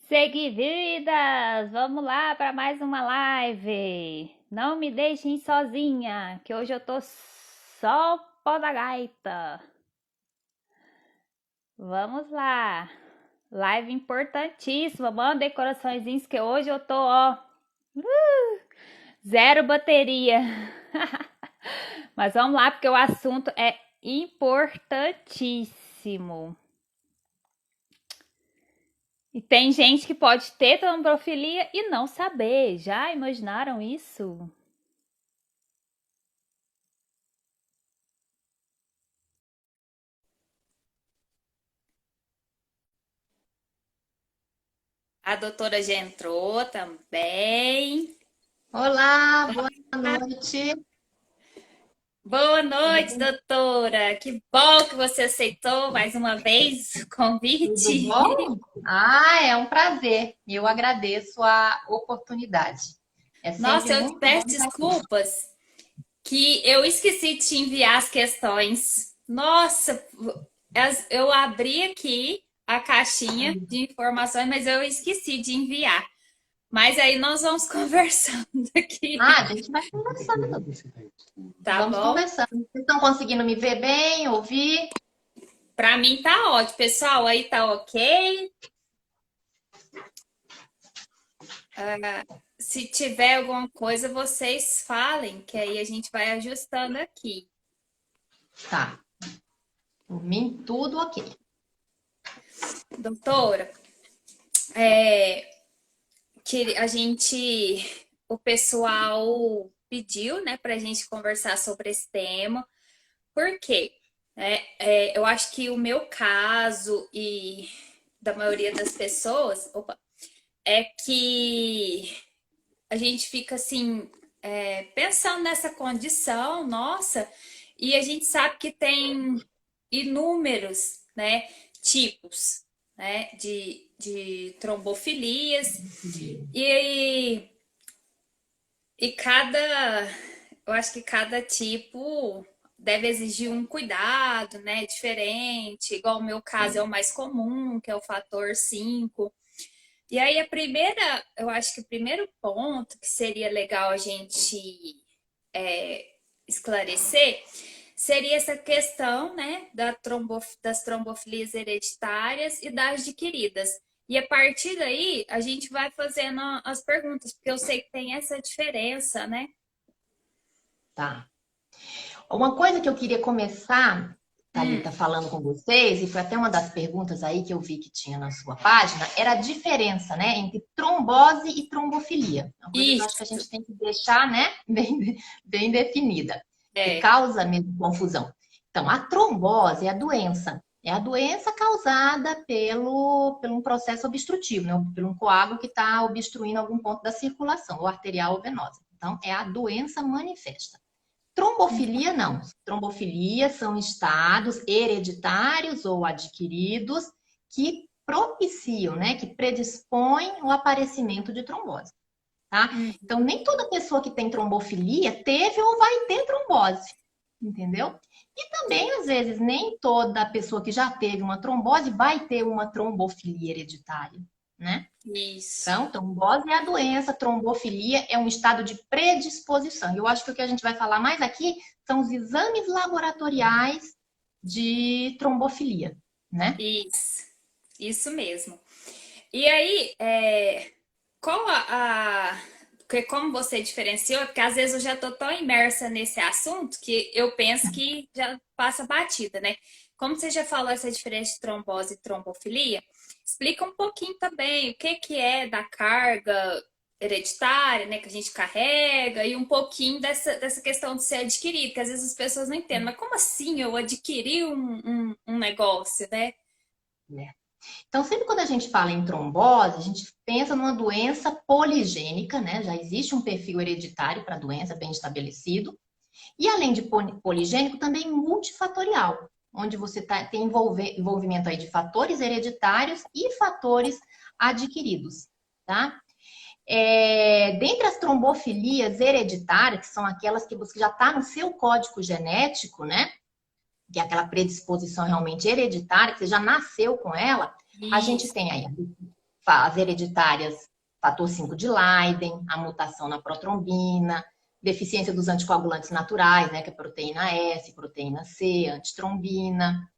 Seguividas, vamos lá para mais uma live. Não me deixem sozinha, que hoje eu tô só o pó da gaita. Vamos lá. Live importantíssima. Mandem coraçõezinhos que hoje eu tô, zero bateria. Mas vamos lá, porque o assunto é importantíssimo. E tem gente que pode ter trombofilia e não saber. Já imaginaram isso? A doutora já entrou também. Olá, boa noite. Boa noite, Tudo, doutora. Que bom que você aceitou mais uma vez o tudo convite. bom? É um prazer. Eu agradeço a oportunidade. É sempre Nossa, eu te muito bom peço estar aqui. desculpas que eu esqueci de te enviar as questões. Nossa, eu abri aqui a caixinha de informações, mas eu esqueci de enviar. Mas aí nós vamos conversando aqui, A gente vai conversando. tá Vamos bom? conversando. Vocês estão conseguindo me ver bem, ouvir? Para mim tá ótimo, pessoal. Aí tá ok. Se tiver alguma coisa, vocês falem, que aí a gente vai ajustando aqui. Tá. Por mim, tudo ok. Doutora, que o pessoal pediu, né, para a gente conversar sobre esse tema. Por quê? Eu acho que o meu caso e da maioria das pessoas, é que a gente fica assim, pensando nessa condição, nossa, e a gente sabe que tem inúmeros, né, tipos, né, de trombofilias e, eu acho que cada tipo deve exigir um cuidado, né, diferente, igual o meu caso é o mais comum, que é o fator 5. E aí eu acho que o primeiro ponto que seria legal a gente esclarecer seria essa questão, né, das trombofilias hereditárias e das adquiridas. E a partir daí, a gente vai fazendo as perguntas, porque eu sei que tem essa diferença, né? Tá. Uma coisa que eu queria começar, Hum, Thalita, falando com vocês, e foi até uma das perguntas aí que eu vi que tinha na sua página, era a diferença, né, entre trombose e trombofilia. Uma coisa que eu acho que a isso, gente tem que deixar, né, bem definida, que é. causa mesmo confusão. Então, a trombose é a doença causada por um processo obstrutivo, né, por um coágulo que está obstruindo algum ponto da circulação, ou arterial ou venosa. Então, é a doença manifesta. Trombofilia, não. Trombofilia são estados hereditários ou adquiridos que propiciam, né, que predispõem o aparecimento de trombose, tá? Então, nem toda pessoa que tem trombofilia teve ou vai ter trombose, entendeu? E também, às vezes, nem toda pessoa que já teve uma trombose vai ter uma trombofilia hereditária, né? Isso. Então, trombose é a doença, trombofilia é um estado de predisposição. E eu acho que o que a gente vai falar mais aqui são os exames laboratoriais de trombofilia, né? Isso, isso mesmo. E aí, qual porque como você diferenciou, porque às vezes eu já tô tão imersa nesse assunto que eu penso que já passa batida, né? Como você já falou essa diferença de trombose e trombofilia, explica um pouquinho também o que que é da carga hereditária, né, que a gente carrega, e um pouquinho dessa questão de ser adquirido, que às vezes as pessoas não entendem, mas como assim eu adquiri um negócio, né? É. Então, sempre quando a gente fala em trombose, a gente pensa numa doença poligênica, né? Já existe um perfil hereditário para a doença bem estabelecido. E além de poligênico, também multifatorial, onde você tem envolvimento aí de fatores hereditários e fatores adquiridos, tá? Dentre as trombofilias hereditárias, que são aquelas que você já está no seu código genético, né? Que é aquela predisposição realmente hereditária, que você já nasceu com ela, a gente Isso. tem aí as hereditárias, fator 5 de Leiden, a mutação na protrombina, deficiência dos anticoagulantes naturais, né, que é proteína S, proteína C, antitrombina.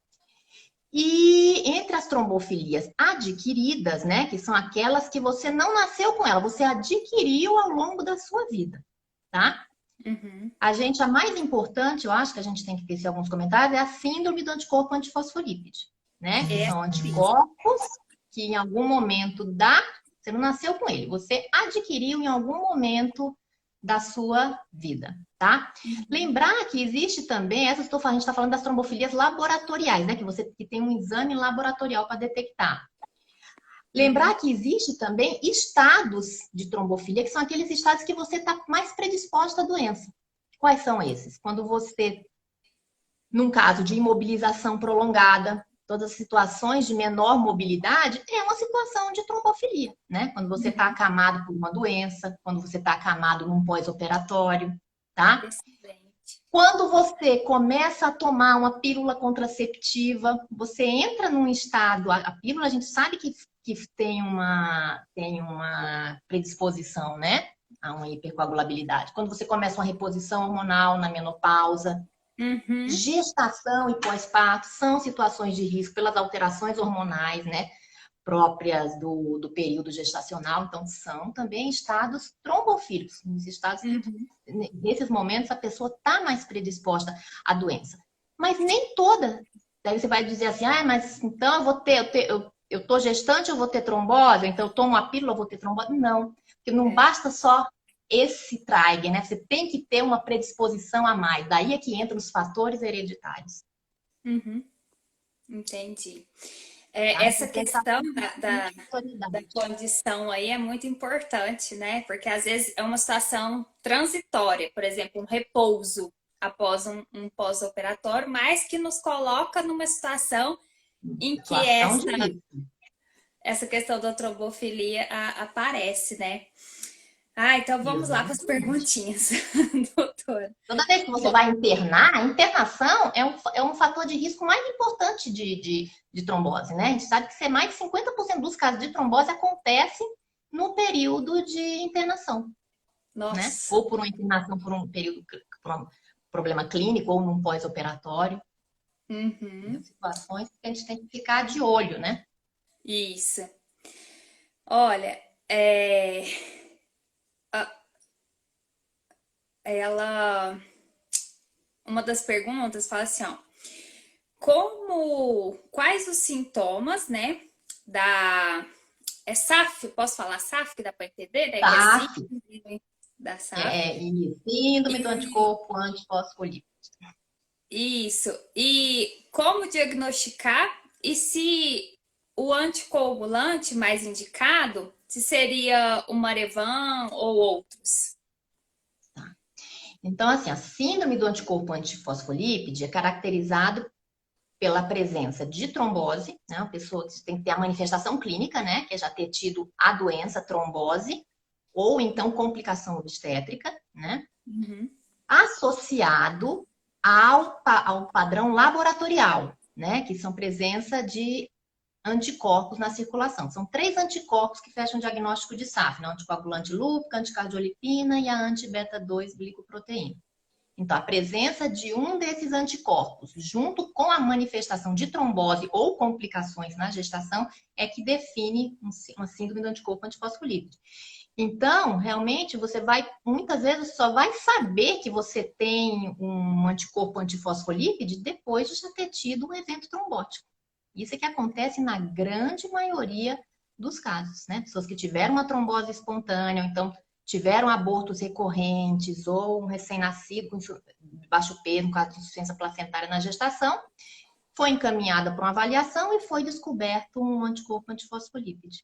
E entre as trombofilias adquiridas, né, que são aquelas que você não nasceu com ela, você adquiriu ao longo da sua vida, tá? Uhum. A mais importante, eu acho que a gente tem que ter alguns comentários, é a síndrome do anticorpo antifosfolípide, né? Que É são mesmo. anticorpos que em algum momento você não nasceu com ele, você adquiriu em algum momento da sua vida, tá? Uhum. Lembrar que existe também, a gente está falando das trombofilias laboratoriais, né? Que tem um exame laboratorial para detectar. Uhum. Lembrar que existe também estados de trombofilia, que são aqueles estados que você está mais predisposto à doença. Quais são esses? Quando você, num caso de imobilização prolongada, todas as situações de menor mobilidade, é uma situação de trombofilia, né? Quando você está Uhum. acamado por uma doença, quando você está acamado num pós-operatório, tá? Excelente. Quando você começa a tomar uma pílula contraceptiva, você entra num estado, a pílula a gente sabe que tem uma predisposição, né? A uma hipercoagulabilidade. Quando você começa uma reposição hormonal na menopausa, Uhum. gestação e pós-parto são situações de risco pelas alterações hormonais, né? Próprias do período gestacional, então são também estados trombofílicos, nos estados que, Uhum. nesses momentos, a pessoa está mais predisposta à doença. Mas nem toda. Daí você vai dizer assim, ah, mas então eu tô gestante, eu vou ter trombose, então eu tomo a pílula, eu vou ter trombose. Não, porque não É. basta só esse trigger, né? Você tem que ter uma predisposição a mais. Daí é que entram os fatores hereditários, Uhum. Entendi. tá? Essa E prestar questão muita da autoridade. condição aí é muito importante, né? Porque às vezes é uma situação transitória, por exemplo, um repouso após um pós-operatório, mas que nos coloca numa situação em que Situação de risco. essa questão da trombofilia aparece, né? Ah, então vamos lá com as Exatamente. perguntinhas, doutora. Toda vez que você vai internar, a internação é um fator de risco mais importante de trombose, né? A gente sabe que mais de 50% dos casos de trombose acontecem no período de internação, né? Nossa. Ou por uma internação por um período, por um problema clínico, ou num pós-operatório. São Uhum. situações que a gente tem que ficar de olho, né? Isso. Olha, é, a- ela, uma das perguntas fala assim, ó, quais os sintomas, né, da, é SAF, posso falar SAF, que dá para entender, né, que é Tá, síndrome da SAF. e síndrome do E anticorpo antifosfolípido. isso. E como diagnosticar e se o anticoagulante mais indicado, se seria o Marevan ou outros? Então, assim, a síndrome do anticorpo antifosfolípide é caracterizado pela presença de trombose, né? A pessoa tem que ter a manifestação clínica, né? Que é já ter tido a doença, trombose, ou então complicação obstétrica, né? Uhum. Associado ao padrão laboratorial, né? Que são presença de anticorpos na circulação. São 3 anticorpos que fecham o diagnóstico de SAF, né? O anticoagulante lúpico, a anticardiolipina e a anti-beta-2 glicoproteína. Então, a presença de um desses anticorpos, junto com a manifestação de trombose ou complicações na gestação, é que define uma síndrome do anticorpo antifosfolípide. Então, realmente, você muitas vezes, só vai saber que você tem um anticorpo antifosfolípide depois de já ter tido um evento trombótico. Isso é que acontece na grande maioria dos casos, né? Pessoas que tiveram uma trombose espontânea, ou então tiveram abortos recorrentes, ou um recém-nascido com baixo peso, no caso de insuficiência placentária na gestação, foi encaminhada para uma avaliação e foi descoberto um anticorpo antifosfolípide.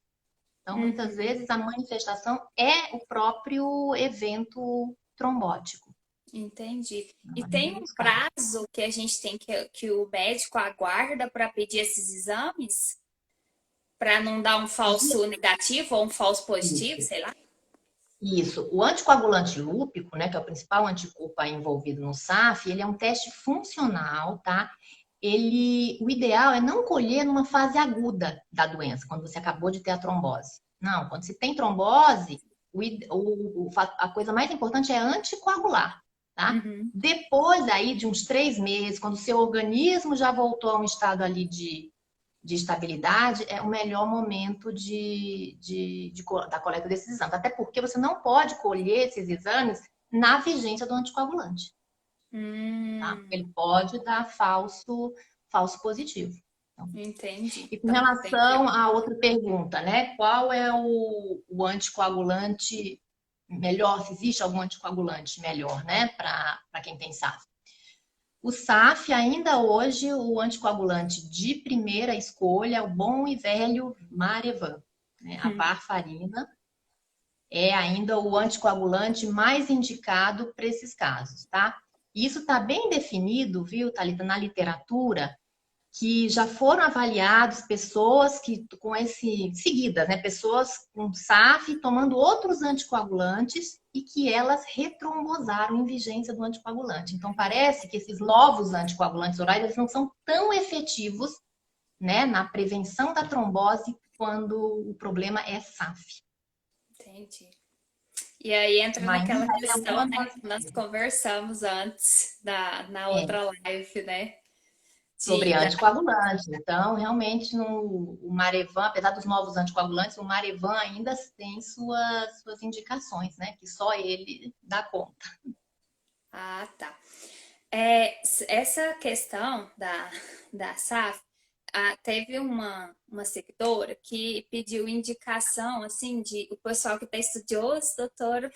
Então, muitas Uhum. vezes, a manifestação é o próprio evento trombótico, Entendi. na E maioria tem um dos casos. prazo que a gente tem que o médico aguarda para pedir esses exames? Para não dar um falso negativo ou um falso positivo, Isso. sei lá? Isso. O anticoagulante lúpico, né, que é o principal anticorpo aí envolvido no SAF, ele é um teste funcional, tá? o ideal é não colher numa fase aguda da doença, quando você acabou de ter a trombose. Não, quando se tem trombose, a coisa mais importante é anticoagular, tá? Uhum. Depois aí de uns 3 meses, quando o seu organismo já voltou a um estado ali de estabilidade, é o melhor momento da coleta desses exames. Até porque você não pode colher esses exames na vigência do anticoagulante, tá? Porque Hum, ele pode dar falso positivo. Então, entendi. e com Então, tem que... relação à outra pergunta, né? Qual é o anticoagulante melhor? Se existe algum anticoagulante melhor, né? Para quem tem SAF. O SAF, ainda hoje, o anticoagulante de primeira escolha é o bom e velho Marevan, né? A Hum. varfarina é ainda o anticoagulante mais indicado para esses casos, tá? Isso está bem definido, viu, Thalita, na literatura, que já foram avaliados pessoas que com seguidas, né, pessoas com SAF tomando outros anticoagulantes e que elas retrombosaram em vigência do anticoagulante. Então parece que esses novos anticoagulantes orais eles não são tão efetivos, né, na prevenção da trombose quando o problema é SAF. Entendi. E aí entra Mas naquela ainda é questão, uma né, que nós vacina. conversamos antes na É. outra live, né? Sobre Da... anticoagulantes. Então, realmente, o Marevan, apesar dos novos anticoagulantes, o Marevan ainda tem suas indicações, né? Que só ele dá conta. Ah, tá. Essa questão da SAF, teve uma seguidora que pediu indicação, assim, de o pessoal que está estudioso, doutora,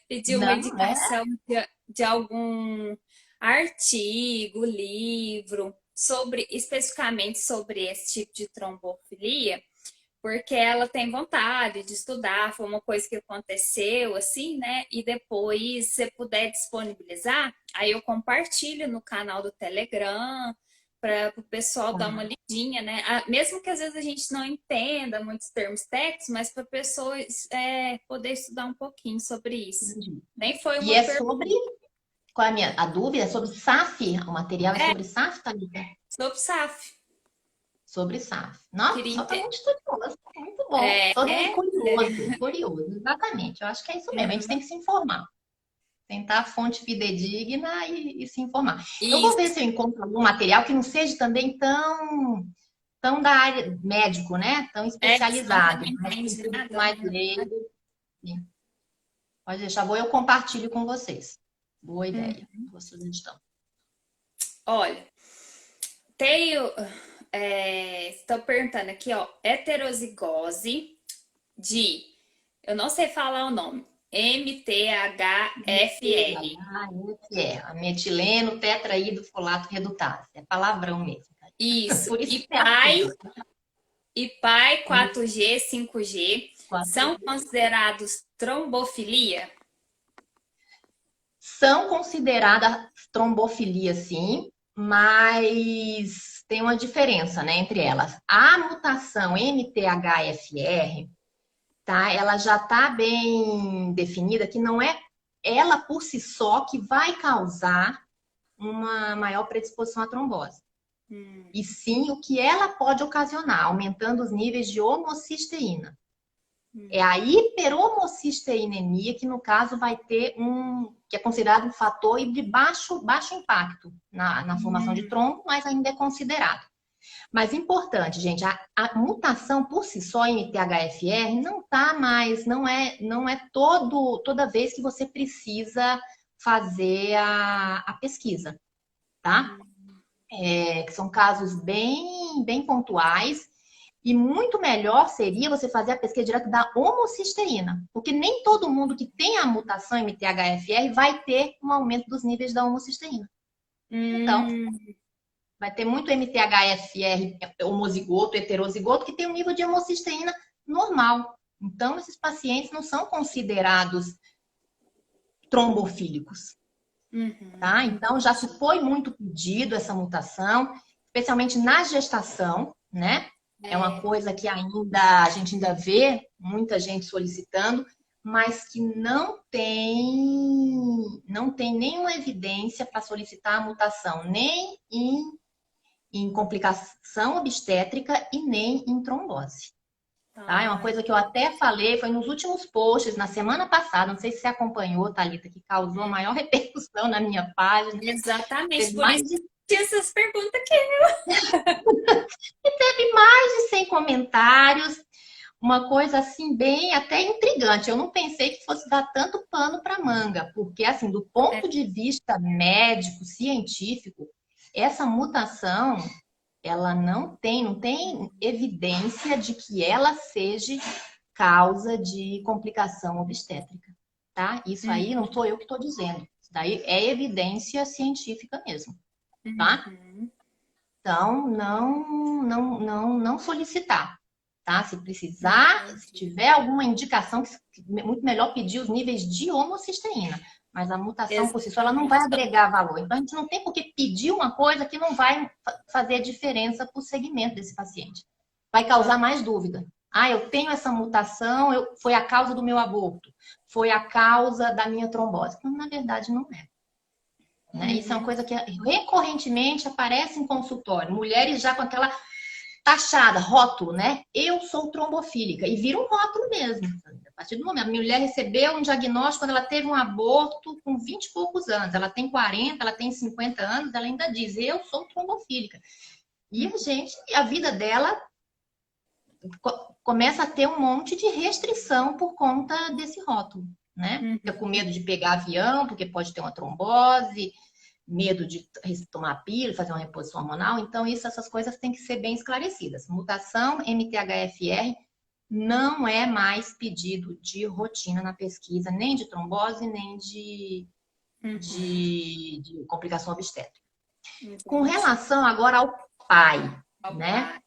pediu uma Não, é? indicação de algum artigo, livro, especificamente sobre esse tipo de trombofilia, porque ela tem vontade de estudar, foi uma coisa que aconteceu, assim, né? E depois, se puder disponibilizar, aí eu compartilho no canal do Telegram para o pessoal dar uma Tá, lidinha, né? Mesmo que às vezes a gente não entenda muitos termos técnicos, mas para a pessoa poder estudar um pouquinho sobre isso. entendi. Nem foi E uma é pergunta, sobre, qual é a dúvida? É sobre SAF? O material é é sobre SAF, Thalita? sobre SAF. Sobre SAF. Nossa, Queria só tá entender. muito estudioso. Muito bom. É, Todo mundo curioso, curioso. Exatamente. Eu acho que é isso mesmo. A gente tem que se informar. Tentar a fonte fidedigna e se informar. Eu vou ver isso. se eu encontro algum material que não seja também tão da área médico, né? Tão Senão especializado, também não mas para o entende público nada, mais né? leigo. Sim. Pode deixar, eu compartilho com vocês. Boa ideia, boa sugestão. Olha, tenho. Estou perguntando aqui, ó. Heterozigose de. Eu não sei falar o nome. MTHFR. A metileno tetraído folato redutase. É palavrão mesmo. Isso. Por isso E que tem a pai, sigla. e pai 4G, 5G são 4G. considerados trombofilia? São consideradas trombofilia, sim, mas tem uma diferença, né, entre elas. A mutação MTHFR, tá? Ela já está bem definida que não é ela por si só que vai causar uma maior predisposição à trombose. Hum, E sim o que ela pode ocasionar, aumentando os níveis de homocisteína. É hum, a hiperhomocisteinemia que, no caso, vai ter que é considerado um fator de baixo impacto na formação de hum, trombo, mas ainda é considerado. Mas importante, gente, a mutação por si só em THFR não tá mais, não é toda vez que você precisa fazer a pesquisa, tá? Que são casos bem pontuais. E muito melhor seria você fazer a pesquisa direto da homocisteína, porque nem todo mundo que tem a mutação MTHFR vai ter um aumento dos níveis da homocisteína. Então, hum. vai ter muito MTHFR homozigoto, heterozigoto, que tem um nível de homocisteína normal. Então, esses pacientes não são considerados trombofílicos, Uhum, tá? Então, já se entendi. foi muito pedido essa mutação, especialmente na gestação, né? É uma É, coisa que a gente ainda vê muita gente solicitando, mas que não tem nenhuma evidência para solicitar a mutação, nem em em complicação obstétrica e nem em trombose. Tá? É uma Ai, coisa que eu até falei, foi nos últimos posts, na semana passada, não sei se você acompanhou, Thalita, que causou a maior repercussão na minha página. exatamente Teve por mais isso de, que essas perguntas aqui. teve mais de 100 comentários, uma coisa assim bem até intrigante. Eu não pensei que fosse dar tanto pano para manga, porque assim, do ponto de vista médico, científico, essa mutação, ela não tem evidência de que ela seja causa de complicação obstétrica, tá? Isso aí não sou eu que estou dizendo. Isso daí é evidência científica mesmo, tá? Uhum. Então, não solicitar, tá? Se precisar, se Entendi. tiver alguma indicação, muito melhor pedir os níveis de homocisteína. Mas a mutação por si só, ela não vai Exatamente. agregar valor. Então, a gente não tem por que pedir uma coisa que não vai fazer diferença para o segmento desse paciente. Vai causar mais dúvida. Ah, eu tenho essa mutação, foi a causa do meu aborto, foi a causa da minha trombose. Então, na verdade, não é. Né? Isso é uma Uhum. coisa que recorrentemente aparece em consultório. Mulheres já com aquela taxada, rótulo, né? Eu sou trombofílica. E vira um rótulo mesmo. A partir do momento, a mulher recebeu um diagnóstico quando ela teve um aborto com 20 e poucos anos. Ela tem 40, ela tem 50 anos, ela ainda diz, eu sou trombofílica. E a gente, a vida dela começa a ter um monte de restrição por conta desse rótulo, né? Fica com medo de pegar avião, porque pode ter uma trombose, medo de tomar pílula, fazer uma reposição hormonal. Então, essas coisas têm que ser bem esclarecidas. Mutação MTHFR não é mais pedido de rotina na pesquisa, nem de trombose, nem Uhum. de complicação obstétrica. Com Entendi. relação agora ao pai, né?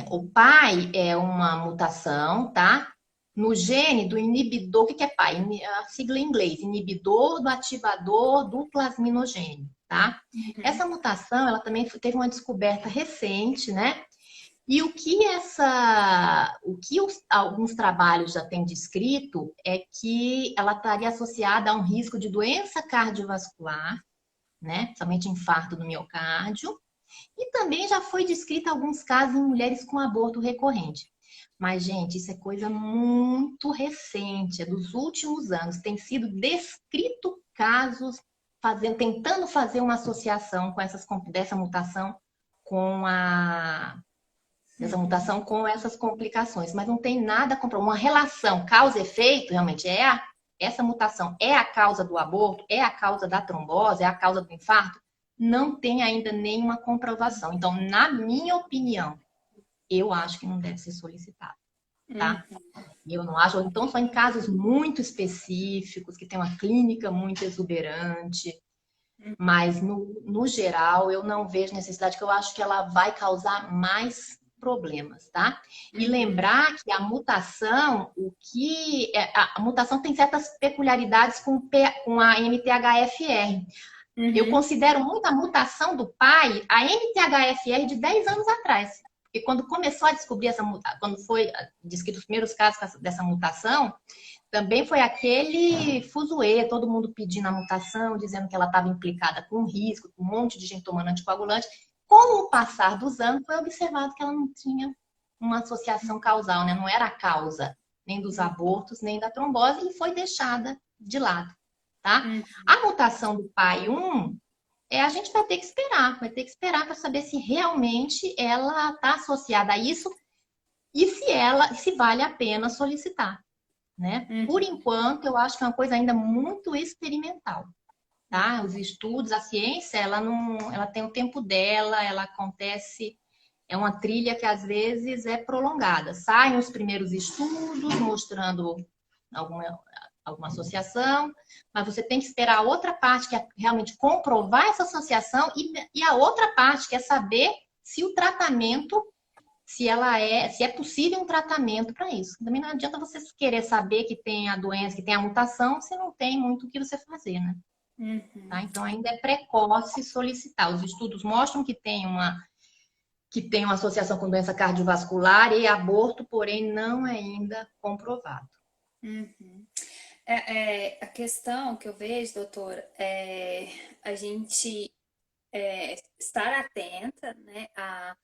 Opa. O pai é uma mutação, tá? No gene do inibidor, o que é pai? A sigla em inglês, inibidor do ativador do plasminogênio, tá? Uhum. Essa mutação, ela também teve uma descoberta recente, né? E alguns trabalhos já têm descrito é que ela estaria associada a um risco de doença cardiovascular, né? Somente infarto do miocárdio, e também já foi descrito alguns casos em mulheres com aborto recorrente. Mas, gente, isso é coisa muito recente, é dos últimos anos. Tem sido descrito casos tentando fazer uma associação dessa mutação com Uhum. essas complicações, mas não tem nada uma relação causa e efeito, realmente essa mutação é a causa do aborto, é a causa da trombose, é a causa do infarto, não tem ainda nenhuma comprovação. Então, na minha opinião, eu acho que não deve ser solicitado, tá? Uhum. Eu não acho, ou então só em casos muito específicos, que tem uma clínica muito exuberante, mas no geral eu não vejo necessidade, que eu acho que ela vai causar mais problemas, tá? E Uhum. lembrar que a mutação, a mutação tem certas peculiaridades com a MTHFR. Eu Uhum. considero muito a mutação do pai a MTHFR de 10 anos atrás. Porque quando começou a descobrir quando foi descrito os primeiros casos dessa mutação, também foi aquele fuzuê, todo mundo pedindo a mutação, dizendo que ela estava implicada com risco, com um monte de gente tomando anticoagulante. Com o passar dos anos, foi observado que ela não tinha uma associação causal, né? Não era a causa nem dos abortos, nem da trombose, e foi deixada de lado, tá? Uhum. A mutação do pai 1, a gente vai ter que esperar para saber se realmente ela está associada a isso e se vale a pena solicitar, né? Por Uhum. enquanto, eu acho que é uma coisa ainda muito experimental, tá? Os estudos, a ciência, ela não, ela tem o tempo dela, ela acontece, é uma trilha que às vezes é prolongada. Saem os primeiros estudos mostrando alguma, alguma associação, mas você tem que esperar a outra parte, que é realmente comprovar essa associação, e a outra parte, que é saber se o tratamento se é possível um tratamento para isso. Também não adianta você querer saber que tem a doença, que tem a mutação, se não tem muito o que você fazer, né? Tá? Uhum. Então ainda é precoce solicitar. Os estudos mostram que tem uma associação com doença cardiovascular e aborto, porém não é ainda comprovado. Uhum. A questão que eu vejo, doutor, é a gente estar atenta, né, a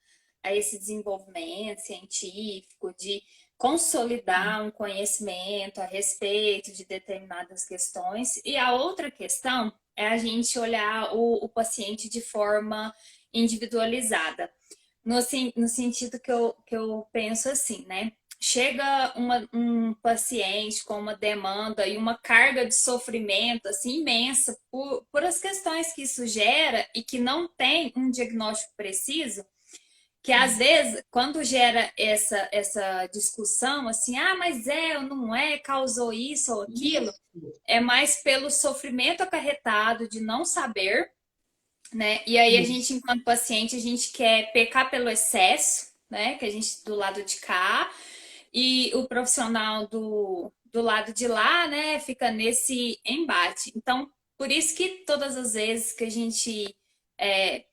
esse desenvolvimento científico, de consolidar um conhecimento a respeito de determinadas questões. E a outra questão é a gente olhar o paciente de forma individualizada, no sentido que eu penso assim, né? Chega um paciente com uma demanda e uma carga de sofrimento assim imensa por as questões que isso gera e que não tem um diagnóstico preciso, que às vezes, quando gera essa discussão, assim, ah, mas é ou não é, causou isso ou aquilo, Isso, é mais pelo sofrimento acarretado de não saber, né? E aí a gente, isso. enquanto paciente, a gente quer pecar pelo excesso, né? Que a gente do lado de cá, e o profissional do lado de lá, né, fica nesse embate. Então, por isso que todas as vezes que a gente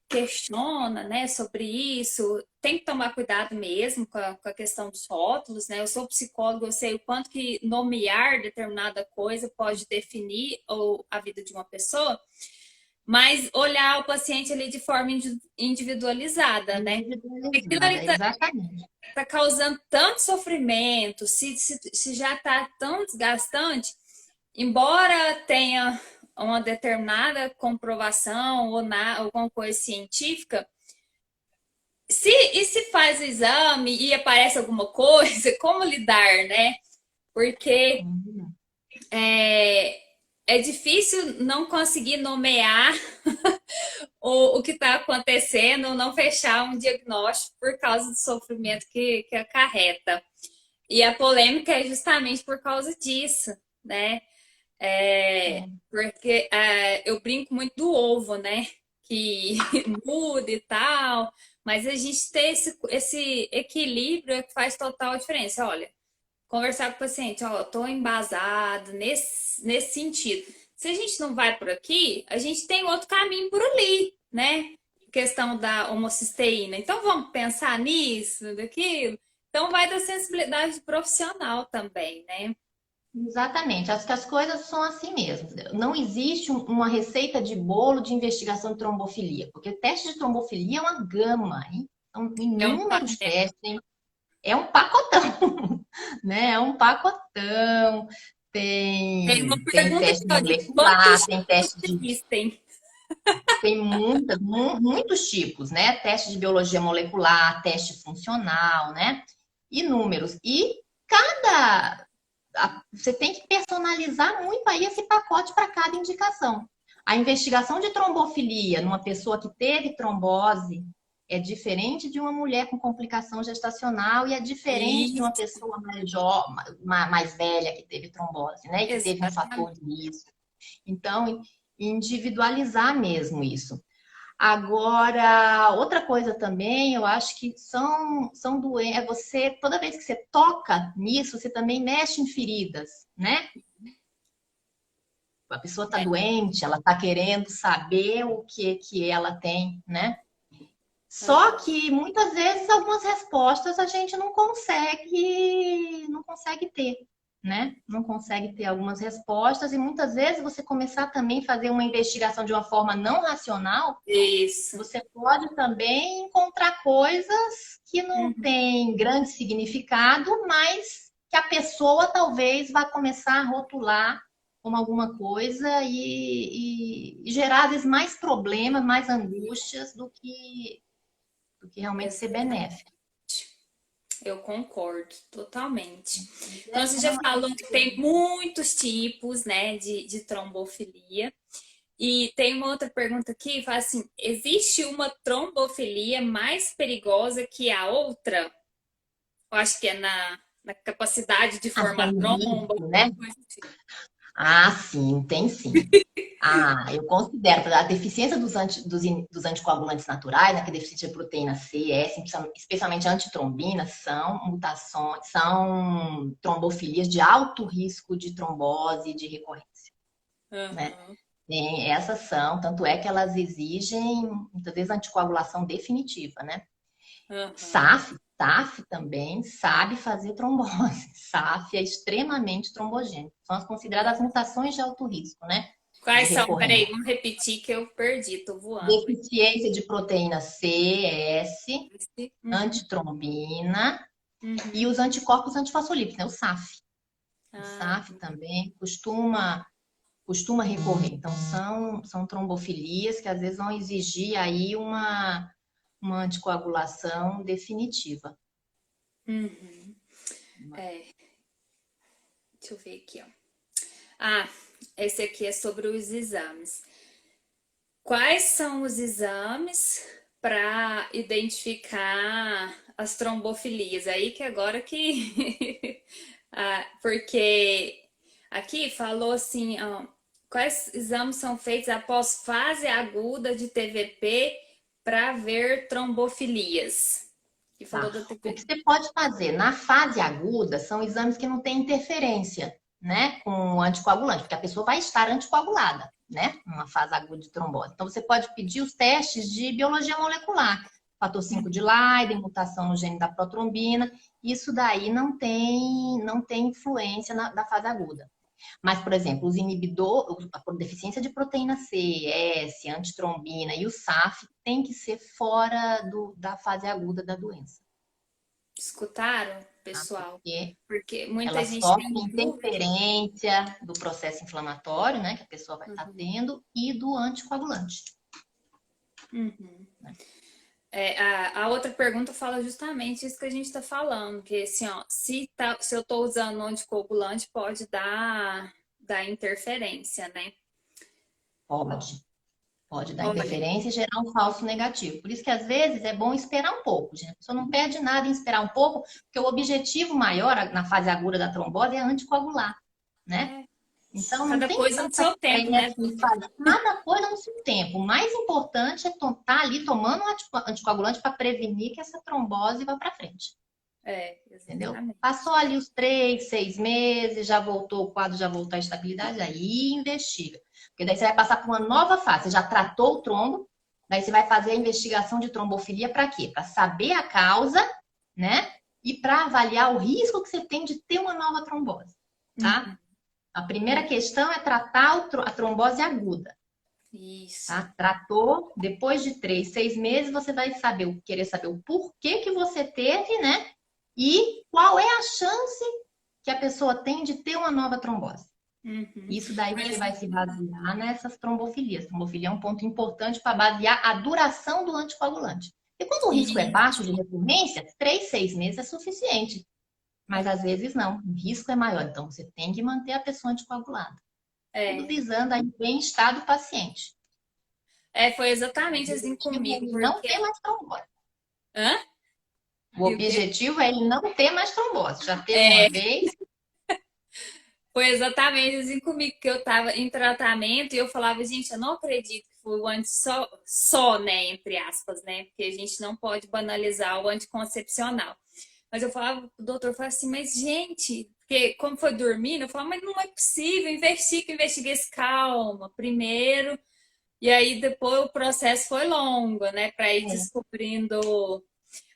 questiona, né, sobre isso, tem que tomar cuidado mesmo com a questão dos rótulos, né? Eu sou psicóloga, eu sei o quanto que nomear determinada coisa pode definir a vida de uma pessoa, mas olhar o paciente ali de forma individualizada, né? Aquilo Individualizada, ali exatamente. tá causando tanto sofrimento, se já está tão desgastante, embora tenha uma determinada comprovação ou alguma coisa científica, se faz o exame e aparece alguma coisa, como lidar, né? Porque Uhum. é, é difícil não conseguir nomear o que está acontecendo ou não fechar um diagnóstico por causa do sofrimento que acarreta. E a polêmica é justamente por causa disso, né? Porque eu brinco muito do ovo, né? Que muda e tal, mas a gente ter esse equilíbrio é que faz total diferença. Olha, conversar com o paciente, ó, eu tô embasado nesse sentido. Se a gente não vai por aqui, a gente tem outro caminho por ali, né? Questão da homocisteína. Então vamos pensar nisso, daquilo. Então vai da sensibilidade profissional também, né? Exatamente, acho que as coisas são assim mesmo. Não existe uma receita de bolo de investigação de trombofilia, porque o teste de trombofilia é uma gama, hein? São É um, inúmeros testes, hein? É um pacotão, né? É um pacotão. tem uma Tem pergunta aqui, teste ó, de quantos molecular, tem tipos teste de existem? tem muitos tipos, né? Teste de biologia molecular, teste funcional, né? Inúmeros. E você tem que personalizar muito aí esse pacote para cada indicação. A investigação de trombofilia numa pessoa que teve trombose é diferente de uma mulher com complicação gestacional e é diferente de uma Isso, pessoa mais velha que teve trombose, né? E que teve um fator exatamente. de risco. Então, individualizar mesmo isso. Agora, outra coisa também, eu acho que são doenças. Você, toda vez que você toca nisso, você também mexe em feridas, né? A pessoa está É, doente, ela está querendo saber o que ela tem, né? Só aham. que muitas vezes algumas respostas a gente não consegue ter, né? Não consegue ter algumas respostas e muitas vezes você começar também a fazer uma investigação de uma forma não racional, Isso. você pode também encontrar coisas que não Uhum. têm grande significado, mas que a pessoa talvez vá começar a rotular como alguma coisa e gerar às vezes mais problemas, mais angústias do que realmente ser Exatamente. benéfico. Eu concordo totalmente. Então, você já É falou que tem muitos tipos, né, de trombofilia. E tem uma outra pergunta aqui, fala assim, existe uma trombofilia mais perigosa que a outra? Eu acho que é na capacidade de formar tem trombo, risco, né? alguma coisa assim. Ah, sim, tem sim. Ah, eu considero a deficiência dos anticoagulantes naturais, né, que é deficiência de proteína C, S, especialmente a antitrombina, são mutações, são trombofilias de alto risco de trombose e de recorrência, né? Aham, Essas são, tanto é que elas exigem, muitas vezes, anticoagulação definitiva, né? aham. SAF também sabe fazer trombose. SAF é extremamente trombogênico. São as consideradas mutações de alto risco, né? de Quais são? Peraí, recorrência. vamos repetir que eu perdi, tô voando. Deficiência de proteína C, S, Uhum, antitrombina e uhum. os anticorpos antifosfolípicos, né? O SAF. O Ah, SAF também costuma recorrer. Então, são trombofilias que às vezes vão exigir aí uma anticoagulação definitiva. uhum. É, deixa eu ver aqui, ó. Ah, esse aqui é sobre os exames. Quais são os exames para identificar as trombofilias? Aí que agora que. Porque aqui falou assim, ó, quais exames são feitos após fase aguda de TVP para ver trombofilias? E falou Tá? da O que TVP. você pode fazer na fase aguda são exames que não têm interferência, né, com o anticoagulante, porque a pessoa vai estar anticoagulada, né, numa fase aguda de trombose. Então, você pode pedir os testes de biologia molecular, fator 5 de Leiden, mutação no gene da protrombina, isso daí não tem influência na fase aguda. Mas, por exemplo, os inibidores, a deficiência de proteína C, S, antitrombina e o SAF tem que ser fora da fase aguda da doença, Escutaram, tá? pessoal? Porque Porque muita ela gente sofre tem dúvida. interferência do processo inflamatório, né, que a pessoa vai estar Uhum, tendo, e do anticoagulante, uhum. né? É, a outra pergunta fala justamente isso que a gente está falando, que assim, ó, se eu estou usando um anticoagulante, pode dar interferência, né? Pode. Pode dar Olha, interferência e gerar um falso negativo. Por isso que às vezes é bom esperar um pouco, gente. A pessoa não perde nada em esperar um pouco, porque o objetivo maior na fase aguda da trombose é anticoagular, né? é, Então não cada tem coisa no tanta seu tempo, né, pressa em doutor? fazer cada coisa no seu tempo. O mais importante é estar ali tomando um anticoagulante para prevenir que essa trombose vá para frente. É, Entendeu? exatamente. Passou ali os 3, 6 meses, já voltou, o quadro já voltou à estabilidade, aí investiga. Porque daí você vai passar por uma nova fase. Você já tratou o trombo, daí você vai fazer a investigação de trombofilia para quê? Para saber a causa, né? E para avaliar o risco que você tem de ter uma nova trombose, tá? Uhum, A primeira questão é tratar a trombose aguda, isso. tá? Tratou, depois de 3, 6 meses, você vai querer saber o porquê que você teve, né? E qual é a chance que a pessoa tem de ter uma nova trombose. Uhum. Isso daí você Mas, vai se basear nessas trombofilias. Trombofilia é um ponto importante para basear a duração do anticoagulante. E quando o risco é e, baixo de recorrência, 3, 6 meses é suficiente. Mas às vezes não, o risco é maior. Então você tem que manter a pessoa anticoagulada. Tudo é, visando aí o bem-estar do paciente. foi O exatamente assim objetivo é comigo, ele não porque. ter mais trombose. Hã? O E o quê? objetivo é ele não ter mais trombose. Já teve uma É, vez, foi exatamente assim comigo que eu tava em tratamento e eu falava, gente, eu não acredito que foi o só, né, entre aspas, né? Porque a gente não pode banalizar o anticoncepcional. Mas eu falava, o doutor falava assim, mas gente, porque como foi dormindo, eu falava, mas não é possível, investiga esse calma, primeiro, e aí depois o processo foi longo, né, para ir é, descobrindo.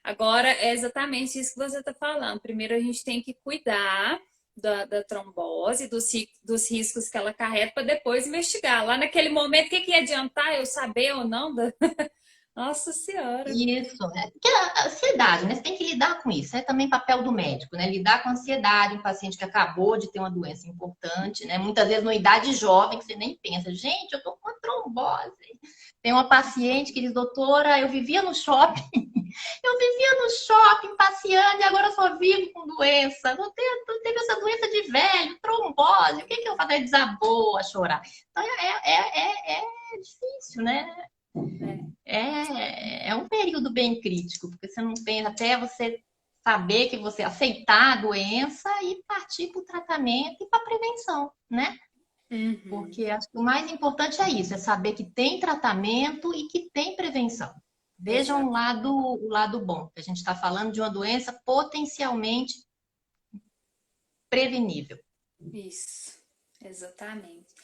Agora é exatamente isso que você está falando. Primeiro a gente tem que cuidar da trombose, dos riscos que ela carrega, para depois investigar. Lá naquele momento, o que ia adiantar eu saber ou não? Nossa Senhora. isso, né? Porque a ansiedade, né? Você tem que lidar com isso. É também papel do médico, né? Lidar com a ansiedade, um paciente que acabou de ter uma doença importante, né? Muitas vezes numa idade jovem, que você nem pensa, gente, eu tô com uma trombose. Tem uma paciente que diz, doutora, eu vivia no shopping, eu vivia no shopping passeando e agora eu só vivo com doença. Não teve essa doença de velho, trombose, o que que eu faço? Ela desabou a chorar. Então é difícil, né? É, É um período bem crítico, porque você não tem até você saber que você aceitar a doença e partir para o tratamento e para a prevenção, né? uhum, Porque acho que o mais importante é isso, é saber que tem tratamento e que tem prevenção. Vejam exato. o lado bom, que a gente está falando de uma doença potencialmente prevenível. Isso, exatamente.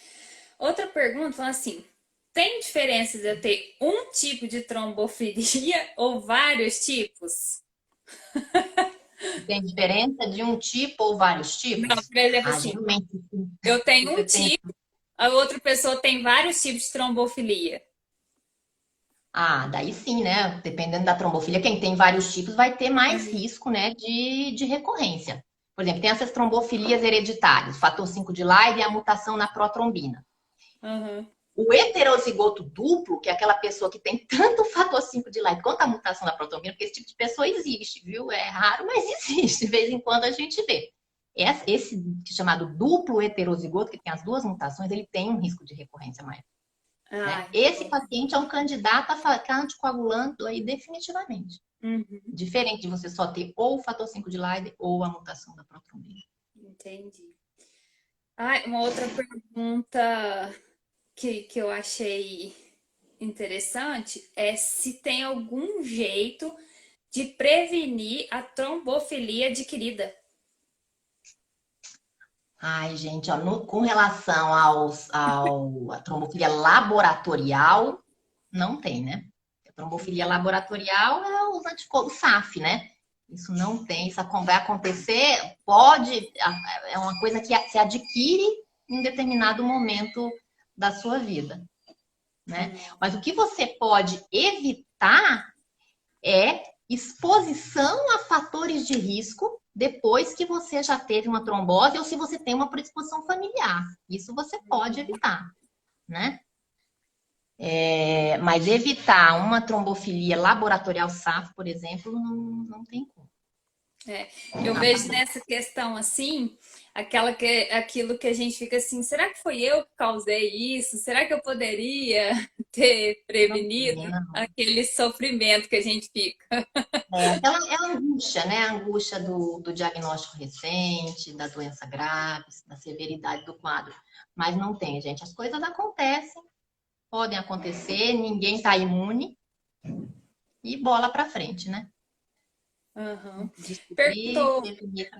Outra pergunta, fala assim, tem diferença de eu ter um tipo de trombofilia ou vários tipos? Tem diferença de um tipo ou vários Não, tipos? por exemplo, Ah, assim, geralmente, sim. eu tenho um Você tem tipo. a outra pessoa tem vários tipos de trombofilia. Ah, daí sim, né? Dependendo da trombofilia, quem tem vários tipos vai ter mais Uhum. risco, né, de recorrência. Por exemplo, tem essas trombofilias hereditárias, o fator 5 de Leiden e a mutação na protrombina. Uhum. O heterozigoto duplo, que é aquela pessoa que tem tanto o fator 5 de Leiden quanto a mutação da protrombina, porque esse tipo de pessoa existe, viu? É raro, mas existe. De vez em quando a gente vê. Esse chamado duplo heterozigoto, que tem as duas mutações, ele tem um risco de recorrência maior. Né? Ah, Esse então. paciente é um candidato a ficar anticoagulando aí definitivamente. Uhum. Diferente de você só ter ou o fator 5 de Leiden ou a mutação da protrombina. Entendi. Ah, uma outra pergunta que eu achei interessante é se tem algum jeito de prevenir a trombofilia adquirida. Ai, gente, ó, com relação à trombofilia laboratorial, não tem, né? A trombofilia laboratorial é os anticorpos SAF, né? Isso não tem, isso vai acontecer, pode, é uma coisa que se adquire em determinado momento da sua vida, né? Hum. Mas o que você pode evitar é exposição a fatores de risco depois que você já teve uma trombose ou se você tem uma predisposição familiar. Isso você pode evitar, né? Mas evitar uma trombofilia laboratorial SAF, por exemplo, não tem como. É, eu vejo nessa questão assim, aquilo que a gente fica assim, será que foi eu que causei isso? Será que eu poderia ter Não prevenido tem, não. aquele sofrimento que a gente fica? É a angústia, né? A angústia do diagnóstico recente, da doença grave, da severidade do quadro. Mas não tem, gente. As coisas acontecem, podem acontecer, ninguém está imune e bola para frente, né? Aham. Descobrir, Perguntou, prevenir.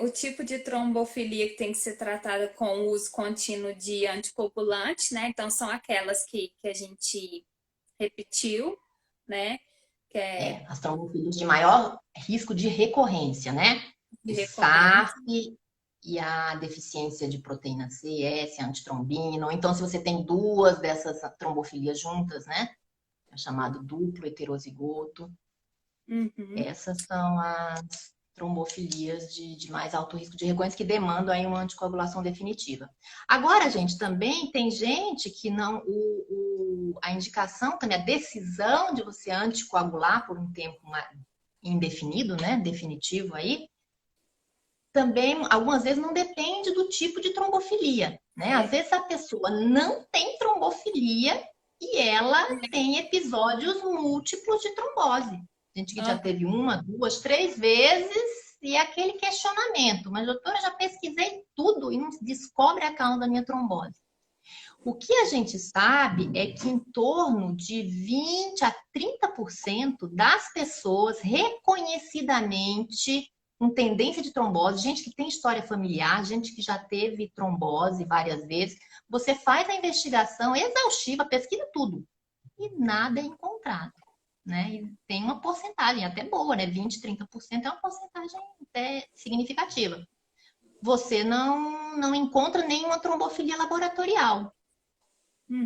o tipo de trombofilia que tem que ser tratada com o uso contínuo de anticoagulante, né? Então, são aquelas que a gente repetiu, né? Que é As trombofilias de maior risco de recorrência, né? de O recorrência. SAF e a deficiência de proteína C, S, antitrombina. Ou então, se você tem duas dessas trombofilias juntas, né? É chamado duplo heterozigoto. Uhum. Essas são as trombofilias de mais alto risco de recorrência que demandam aí uma anticoagulação definitiva. Agora, gente, também tem gente que não a indicação também, a decisão de você anticoagular por um tempo indefinido, né, definitivo aí, também algumas vezes não depende do tipo de trombofilia, né? Às É. vezes a pessoa não tem trombofilia e ela tem episódios múltiplos de trombose. Gente que já Aham. teve uma, duas, três vezes e é aquele questionamento, mas doutora, já pesquisei tudo e não descobre a causa da minha trombose. O que a gente sabe é que em torno de 20 a 30% das pessoas reconhecidamente com tendência de trombose, gente que tem história familiar, gente que já teve trombose várias vezes, você faz a investigação exaustiva, pesquisa tudo e nada é encontrado, né? E tem uma porcentagem até boa, né? 20, 30% é uma porcentagem até significativa. Você não encontra nenhuma trombofilia laboratorial.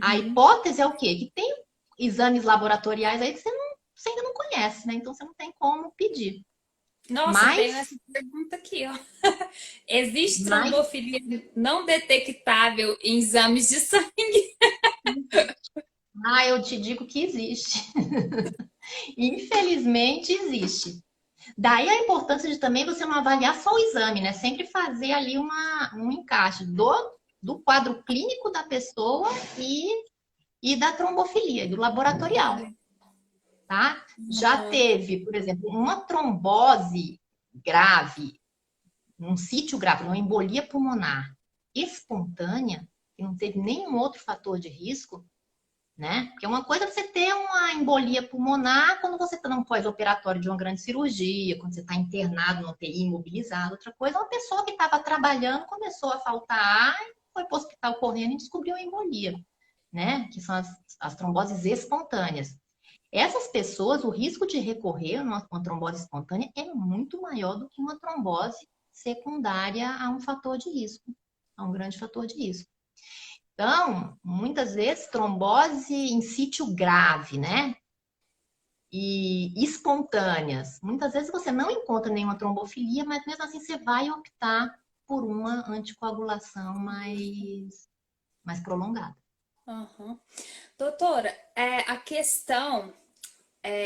A Uhum. hipótese é o quê? Que tem exames laboratoriais aí que você ainda não conhece, né? Então você não tem como pedir. Nossa, Mas, tenho essa pergunta aqui, ó. Existe mas trombofilia não detectável em exames de sangue? eu te digo que existe. Infelizmente existe. Daí a importância de também você não avaliar só o exame, né? Sempre fazer ali um encaixe do quadro clínico da pessoa e da trombofilia, do laboratorial, tá? Já Aham. teve, por exemplo, uma trombose grave num sítio grave, numa embolia pulmonar espontânea, que não teve nenhum outro fator de risco, né? Porque uma coisa é você ter uma embolia pulmonar quando você está num pós-operatório de uma grande cirurgia, quando você está internado no UTI, imobilizado. Outra coisa é uma pessoa que estava trabalhando, começou a faltar ar, foi para o hospital correndo e descobriu a embolia, né? Que são as tromboses espontâneas. Essas pessoas, o risco de recorrer a uma trombose espontânea é muito maior do que uma trombose secundária a um fator de risco, é um grande fator de risco. Então, muitas vezes, trombose em sítio grave, né? E espontâneas. Muitas vezes você não encontra nenhuma trombofilia, mas mesmo assim você vai optar por uma anticoagulação mais prolongada. Uhum. Doutora, a questão,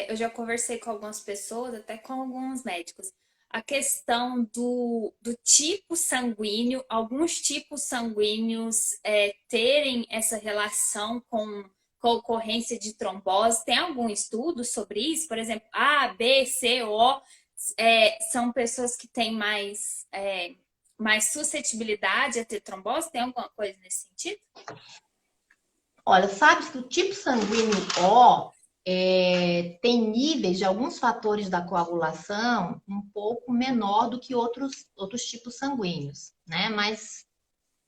eu já conversei com algumas pessoas, até com alguns médicos, a questão do tipo sanguíneo, alguns tipos sanguíneos terem essa relação com a ocorrência de trombose. Tem algum estudo sobre isso? Por exemplo, A, B, C, O, são pessoas que têm mais suscetibilidade a ter trombose? Tem alguma coisa nesse sentido? Olha, sabe que o tipo sanguíneo O tem níveis de alguns fatores da coagulação um pouco menor do que outros tipos sanguíneos, né? Mas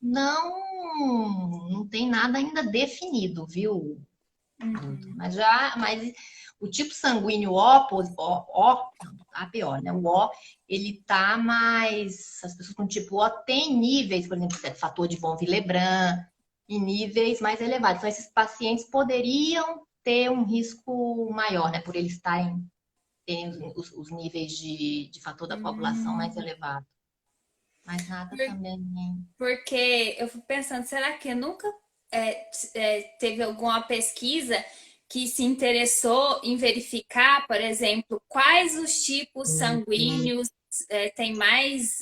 não tem nada ainda definido, viu? Uhum. Mas o tipo sanguíneo A pior, né? O O, ele tá mais. As pessoas com tipo O têm níveis, por exemplo, fator de von Willebrand, em níveis mais elevados. Então, esses pacientes poderiam ter um risco maior, né? Por eles terem os níveis de fator da coagulação mais Hum. elevados. Mas nada também. Porque eu fico pensando, será que nunca teve alguma pesquisa que se interessou em verificar, por exemplo, quais os tipos sanguíneos têm mais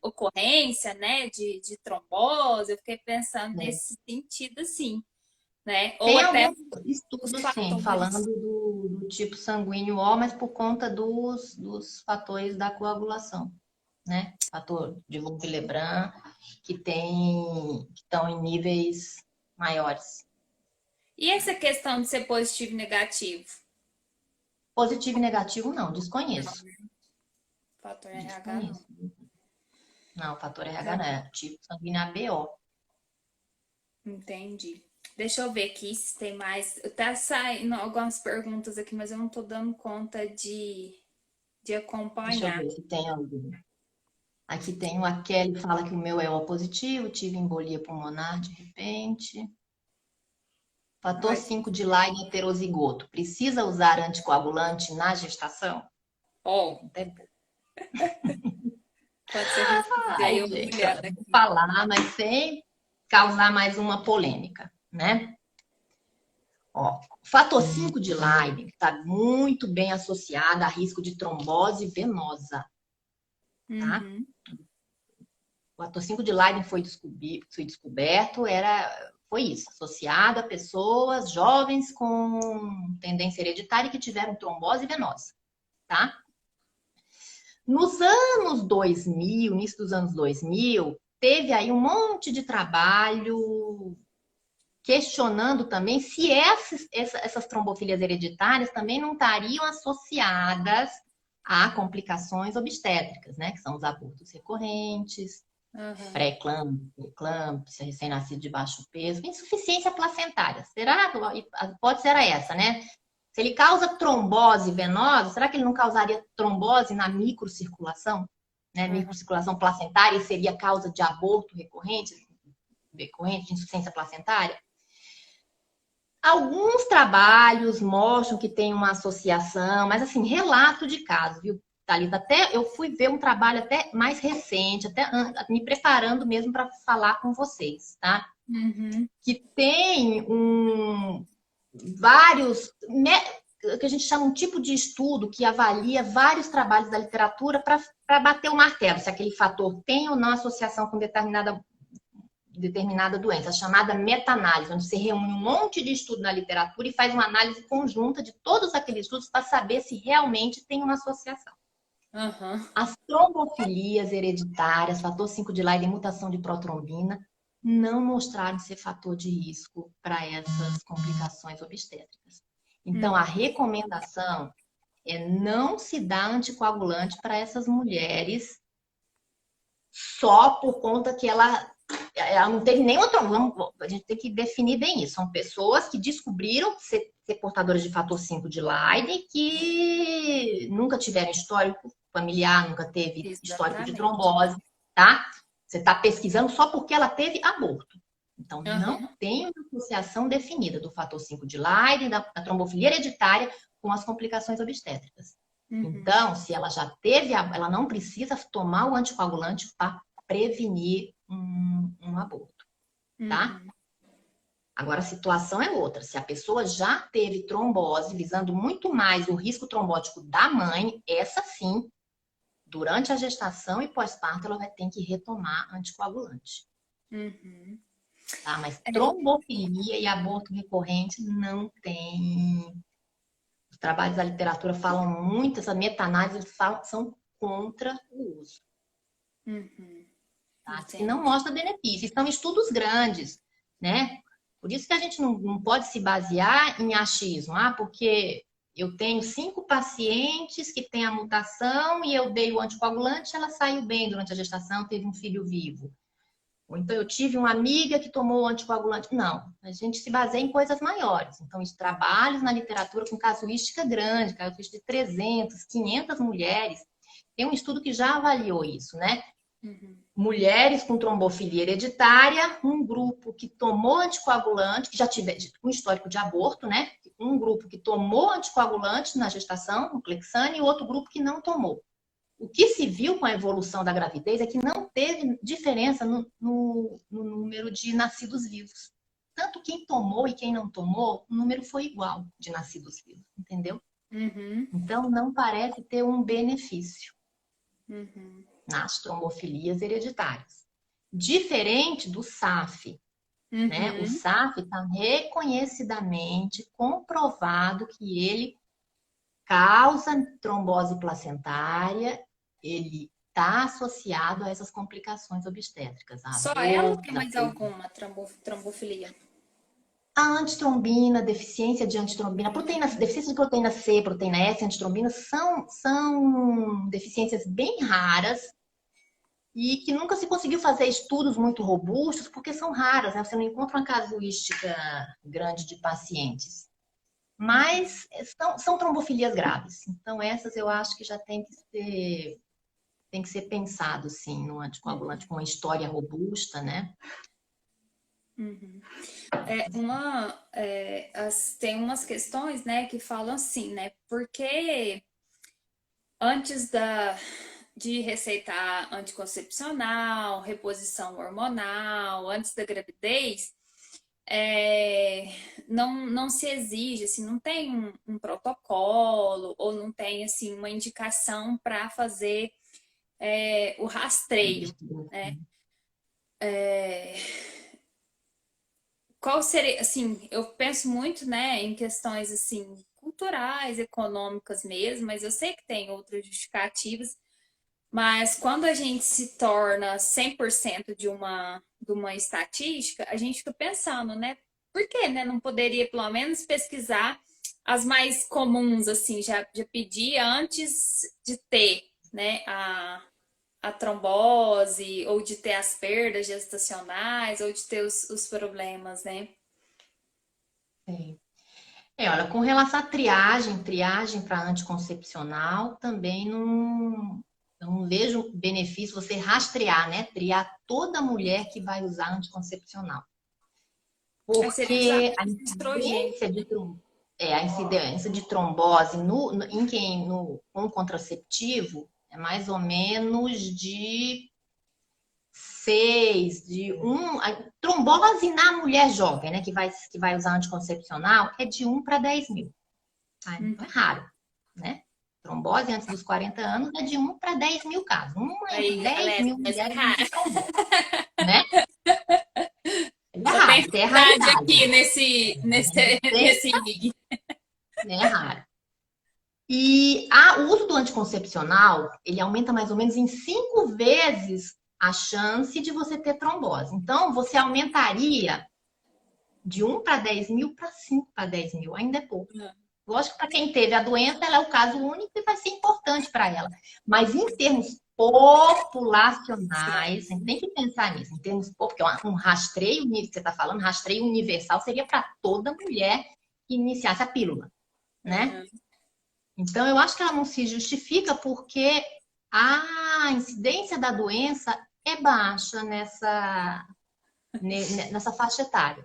ocorrência, né, de trombose? Eu fiquei pensando nesse sentido, assim, né? Ou Tem até alguns os estudos, sim, falando fatores. do tipo sanguíneo O, mas por conta dos fatores da coagulação, né? Fator de von Willebrand, que estão em níveis maiores. E essa questão de ser positivo e negativo? Positivo e negativo, não, Não, desconheço. fator RH não. Desconheço. Não, fator RH Tá não, bom. é tipo sanguíneo ABO. Entendi. Deixa eu ver aqui se tem mais. Tá saindo algumas perguntas aqui, mas eu não tô dando conta de Deixa eu acompanhar. ver se tem algum. Aqui tem a Kelly fala que o meu é O positivo, tive embolia pulmonar de repente. Fator Ai, 5 de Lyme heterozigoto. Precisa usar anticoagulante na gestação? ó, Até pode ser responder aí ai, eu gente, olha, olhando vou aqui. falar, mas sem causar mais uma polêmica, né? Ó, o fator 5 de Lyme está muito bem associado a risco de trombose venosa, tá? Uhum. O fator 5 de Lyme foi descoberto, foi isso, associado a pessoas jovens com tendência hereditária que tiveram trombose venosa, tá? Nos anos 2000, início dos anos 2000, teve aí um monte de trabalho questionando também se essas trombofilias hereditárias também não estariam associadas a complicações obstétricas, né? Que são os abortos recorrentes, Uhum. pré-eclâmpsia, recém-nascido de baixo peso, insuficiência placentária. Será que a hipótese era essa, né? Se ele causa trombose venosa, será que ele não causaria trombose na microcirculação? Né? Uhum. Microcirculação placentária seria causa de aborto recorrente de insuficiência placentária? Alguns trabalhos mostram que tem uma associação, mas assim, relato de caso, viu, Thalita? Até eu fui ver um trabalho até mais recente, até me preparando mesmo para falar com vocês, tá? Uhum. Que tem vários, que a gente chama um tipo de estudo que avalia vários trabalhos da literatura para bater o martelo, se aquele fator tem ou não associação com determinada doença, a chamada meta-análise, onde você reúne um monte de estudo na literatura e faz uma análise conjunta de todos aqueles estudos para saber se realmente tem uma associação. Uhum. As trombofilias hereditárias, fator 5 de Leiden, mutação de protrombina, não mostraram ser fator de risco para essas complicações obstétricas. Então, a Uhum. recomendação é não se dar anticoagulante para essas mulheres só por conta que ela não teve nenhuma trombose. A gente tem que definir bem isso. São pessoas que descobriram ser portadoras de fator 5 de Leiden, que nunca tiveram histórico familiar, nunca teve histórico de Exatamente. trombose, tá? Você está pesquisando só porque ela teve aborto. Então, não Aham. tem uma associação definida do fator 5 de Leiden, da trombofilia hereditária com as complicações obstétricas. Uhum. Então, se ela já teve, ela não precisa tomar o anticoagulante para prevenir um aborto, tá? Uhum. Agora, a situação é outra. Se a pessoa já teve trombose, visando muito mais o risco trombótico da mãe, essa sim, durante a gestação e pós-parto, ela vai ter que retomar anticoagulante. Uhum. Tá? Mas É, trombofilia e aborto recorrente não tem. Os trabalhos da literatura falam muito, essa meta-análise são contra o uso. uhum. Tá? Diz que não Entendi. mostra benefício. São estudos grandes, né? Por isso que a gente não pode se basear em achismo. Ah, porque eu tenho 5 pacientes que têm a mutação e eu dei o anticoagulante, ela saiu bem durante a gestação, teve um filho vivo. Ou então eu tive uma amiga que tomou o anticoagulante. Não, a gente se baseia em coisas maiores. Então, os trabalhos na literatura com casuística grande, casuística de 300, 500 mulheres, tem um estudo que já avaliou isso, né? Uhum. Mulheres com trombofilia hereditária, um grupo que tomou anticoagulante, que já tiver um histórico de aborto, né? Um grupo que tomou anticoagulante na gestação, o Clexane, e outro grupo que não tomou. O que se viu com a evolução da gravidez é que não teve diferença no número de nascidos vivos. Tanto quem tomou e quem não tomou, o número foi igual de nascidos vivos, entendeu? Uhum. Então, não parece ter um benefício Uhum. nas trombofilias hereditárias. Diferente do SAF, né? O Uhum. SAF está reconhecidamente comprovado que ele causa trombose placentária, ele está associado a essas complicações obstétricas, a Só ela ou aborto, tem mais alguma trombofilia? a antitrombina, deficiência de antitrombina, proteína, deficiência de proteína C, proteína S, antitrombina, são deficiências bem raras e que nunca se conseguiu fazer estudos muito robustos, porque são raras, né? Você não encontra uma casuística grande de pacientes. Uhum. Mas são trombofilias graves. Então, essas eu acho que já tem que ser pensado, sim, no anticoagulante com uma história robusta, né? Uhum. Tem umas questões, né, que falam assim, né? Porque antes de receitar anticoncepcional, reposição hormonal, antes da gravidez, é, não se exige, assim, não tem um protocolo ou não tem assim uma indicação para fazer o rastreio, né? Qual seria, assim, eu penso muito, né, em questões assim culturais, econômicas mesmo, mas eu sei que tem outras justificativas. Mas quando a gente se torna 100% de uma estatística, a gente fica pensando, né? Por que, né? Não poderia pelo menos pesquisar as mais comuns, assim, já pedir antes de ter, né, a trombose, ou de ter as perdas gestacionais, ou de ter os problemas, né? Sim. Olha, com relação à triagem para anticoncepcional, também não vejo benefício você rastrear, né? Triar toda mulher que vai usar anticoncepcional. Aí seria usar Porque estrogênio. a incidência de trombose em quem com contraceptivo é mais ou menos de 6, de um. A trombose na mulher jovem, né, que vai usar anticoncepcional, é de 1 para 10 mil. Tá? Então é Uhum. raro, né? Trombose antes dos 40 anos é de 1 para 10 mil casos. Uma entre Aí, 10 galera, mil coisa mulheres vai rara. ter trombose, né? É Só tem raro, isso é verdade raridade. aqui nesse, Tem, nesse rig. é raro. E o uso do anticoncepcional, ele aumenta mais ou menos em 5 vezes a chance de você ter trombose. Então, você aumentaria de 1 para 10 mil para 5 para 10 mil, ainda é pouco. Lógico, para quem teve a doença, ela é o caso único e vai ser importante para ela. Mas em termos populacionais, a gente tem que pensar nisso, em termos, porque um rastreio, que você está falando, rastreio universal seria para toda mulher que iniciasse a pílula, né? Uhum. Então, eu acho que ela não se justifica porque a incidência da doença é baixa nessa faixa etária,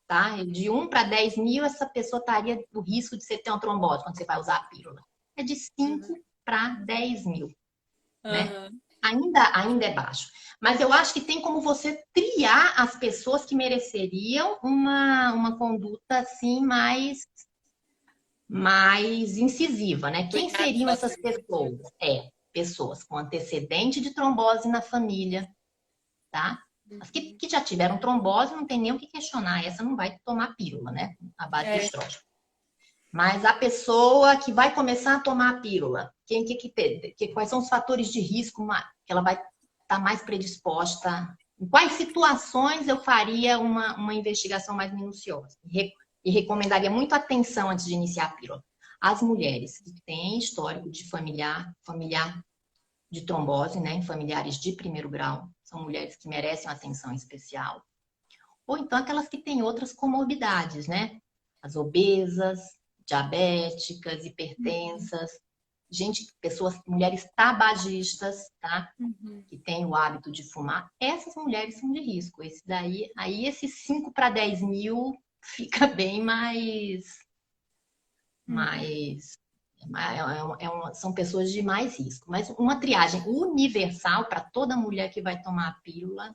tá? De 1 para 10 mil, essa pessoa estaria no risco de você ter uma trombose quando você vai usar a pílula. É de 5 para 10 mil, né? Aham. Ainda é baixo. Mas eu acho que tem como você triar as pessoas que mereceriam uma conduta assim mais incisiva, né? Quem seriam essas Cuidadosa. pessoas? Pessoas com antecedente de trombose na família, tá? As que já tiveram trombose não tem nem o que questionar, essa não vai tomar pílula, né? A base do É, estrógeno. Mas a pessoa que vai começar a tomar a pílula, quais são os fatores de risco que ela vai estar mais predisposta? Em quais situações eu faria uma investigação mais minuciosa? E recomendaria muito atenção antes de iniciar a pílula. As mulheres que têm histórico de familiar de trombose, né, em familiares de primeiro grau, são mulheres que merecem uma atenção especial. Ou então aquelas que têm outras comorbidades, né? As obesas, diabéticas, hipertensas, mulheres tabagistas, tá? uhum. Que têm o hábito de fumar, essas mulheres são de risco. Esses 5 para 10 mil fica bem Uhum. mais são pessoas de mais risco. Mas uma triagem universal para toda mulher que vai tomar a pílula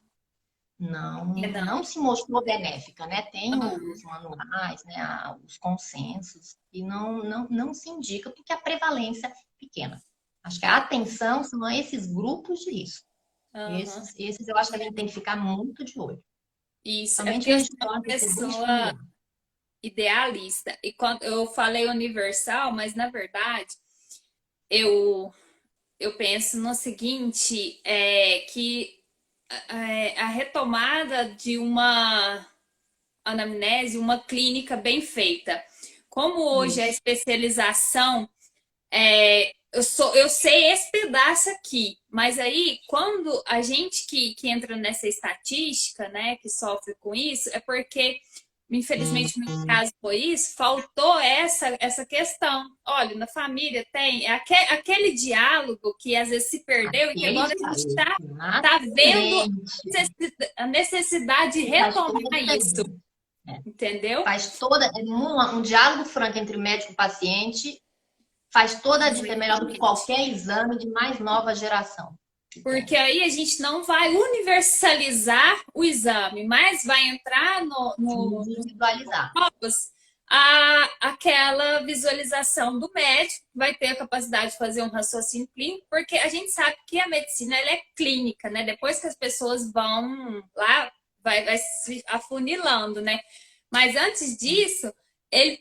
É, não não. se mostrou benéfica, né? Tem Aham. os manuais, né? Os consensos, e não se indica porque a prevalência é pequena. Acho que a atenção são a esses grupos de risco. Aham. Esses eu acho que a gente tem que ficar muito de olho. Isso, é Somente porque eu um sou uma antecedente pessoa familiar. idealista. E quando eu falei universal, mas na verdade eu, eu penso no seguinte, que a retomada de uma anamnese, uma clínica bem feita. Como hoje a Isso. especialização eu sei esse pedaço aqui, mas aí quando a gente que entra nessa estatística, né, que sofre com isso, é porque, infelizmente, no meu caso foi isso, faltou essa questão. Olha, na família tem aquele diálogo que às vezes se perdeu e que Aquele agora a gente diálogo. tá vendo Exatamente. a necessidade de E faz toda a retomar isso, diferença. É. entendeu? Um diálogo franco entre médico e paciente faz toda a diferença, melhor do que Exatamente. qualquer exame de mais nova geração que Porque tem. aí a gente não vai universalizar o exame, mas vai entrar nos Individualizar. provas aquela visualização do médico, vai ter a capacidade de fazer um raciocínio clínico, porque a gente sabe que a medicina ela é clínica, né? Depois que as pessoas vão lá, vai se afunilando, né? Mas antes disso,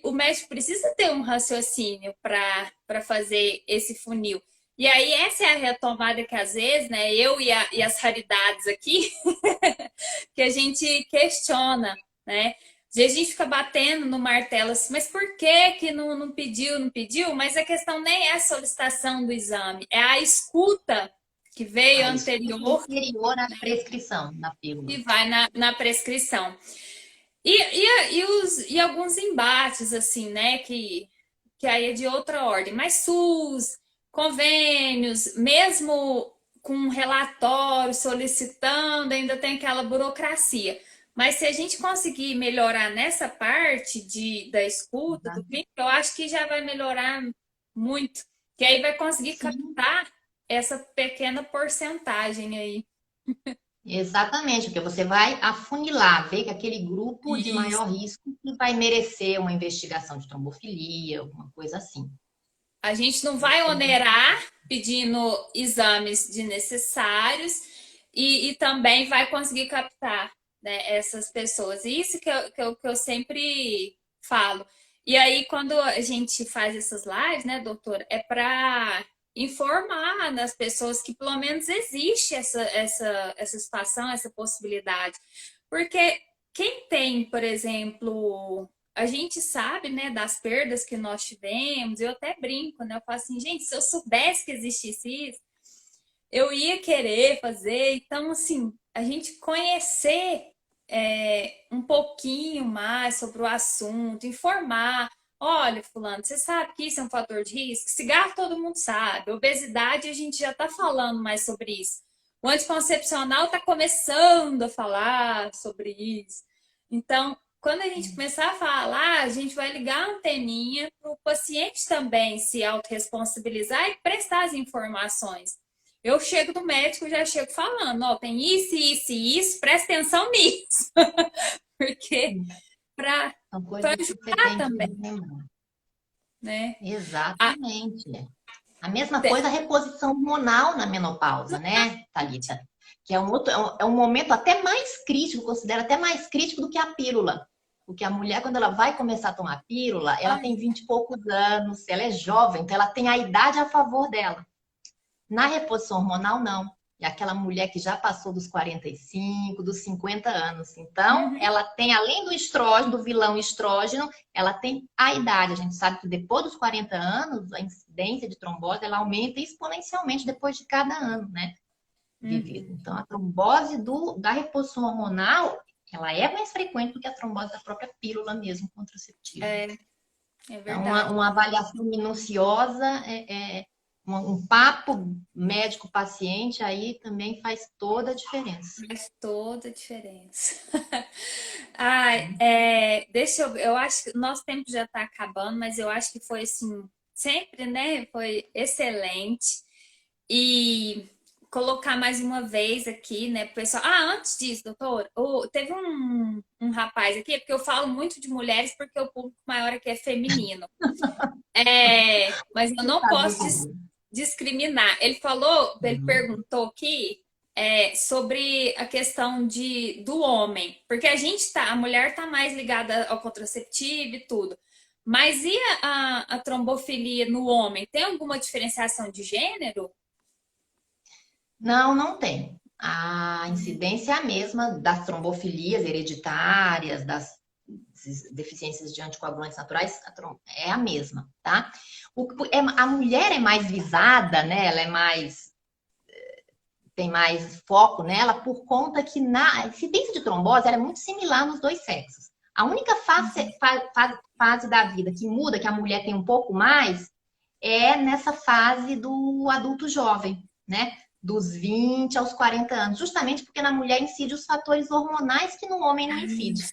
o médico precisa ter um raciocínio para fazer esse funil. E aí, essa é a retomada que às vezes, né, eu e as raridades aqui, que a gente questiona, né? Às vezes a gente fica batendo no martelo assim, mas por que não pediu, não pediu? Mas a questão nem é a solicitação do exame, é a escuta que veio A escuta anterior anterior à prescrição da que pílula. vai na prescrição. E alguns embates, assim, né, que aí é de outra ordem. Mas SUS, convênios, mesmo com um relatório solicitando, ainda tem aquela burocracia. Mas se a gente conseguir melhorar nessa parte da escuta, do clínico, eu acho que já vai melhorar muito. Que aí vai conseguir Sim, captar essa pequena porcentagem aí. exatamente, porque você vai afunilar, ver que aquele grupo de Isso. maior risco que vai merecer uma investigação de trombofilia, alguma coisa assim. A gente não vai Isso é muito onerar pedindo exames desnecessários e também vai conseguir captar, né, essas pessoas. E isso que eu sempre falo. E aí, quando a gente faz essas lives, né, doutora, é para informar nas pessoas que pelo menos existe essa situação, essa possibilidade. Porque quem tem, por exemplo, a gente sabe, né, das perdas que nós tivemos, eu até brinco, né? Eu falo assim, gente, se eu soubesse que existisse isso, eu ia querer fazer. Então, assim, a gente conhecer um pouquinho mais sobre o assunto, informar. Olha, fulano, você sabe que isso é um fator de risco? Cigarro todo mundo sabe. Obesidade, a gente já está falando mais sobre isso. O anticoncepcional está começando a falar sobre isso. Então, quando a gente começar a falar, a gente vai ligar a anteninha para o paciente também se autorresponsabilizar e prestar as informações. Eu chego no médico, já chego falando, ó, tem isso, isso e isso, presta atenção nisso. Porque para São coisas que você ajudar tem que também, lembrar. né? A, Exatamente. A mesma coisa a reposição hormonal na menopausa, né, Thalita? Que é um outro, é um momento até mais crítico, considero até mais crítico do que a pílula. Porque a mulher, quando ela vai começar a tomar pílula, ela tem 20 e poucos anos, ela é jovem, então ela tem a idade a favor dela. Na reposição hormonal, não. É aquela mulher que já passou dos 45, dos 50 anos. Então, uhum, ela tem, além do estrógeno, do vilão estrógeno, ela tem a idade. A gente sabe que depois dos 40 anos, a incidência de trombose, ela aumenta exponencialmente depois de cada ano, né? Vivido. uhum. Então, a trombose da reposição hormonal, ela é mais frequente do que a trombose da própria pílula mesmo contraceptiva. É, é Então, verdade. uma avaliação minuciosa, um papo médico-paciente aí também faz toda a diferença. Faz toda a diferença. Ai, deixa eu acho que o nosso tempo já está acabando, mas eu acho que foi assim, sempre, né? Foi excelente. E colocar mais uma vez aqui, né, pro pessoal. Ah, antes disso, doutor, teve um rapaz aqui, porque eu falo muito de mulheres, porque o público maior aqui é feminino. Mas eu não posso discriminar. Ele perguntou aqui sobre a questão do homem, porque a mulher tá mais ligada ao contraceptivo e tudo. Mas e a trombofilia no homem? Tem alguma diferenciação de gênero? Não, não tem. A incidência é a mesma das trombofilias hereditárias, das deficiências de anticoagulantes naturais, é a mesma, tá? A mulher é mais visada, né? Ela é mais tem mais foco nela por conta que a incidência de trombose é muito similar nos dois sexos. A única fase da vida que muda, que a mulher tem um pouco mais, é nessa fase do adulto jovem, né? Dos 20 aos 40 anos, justamente porque na mulher incide os fatores hormonais que no homem não incide.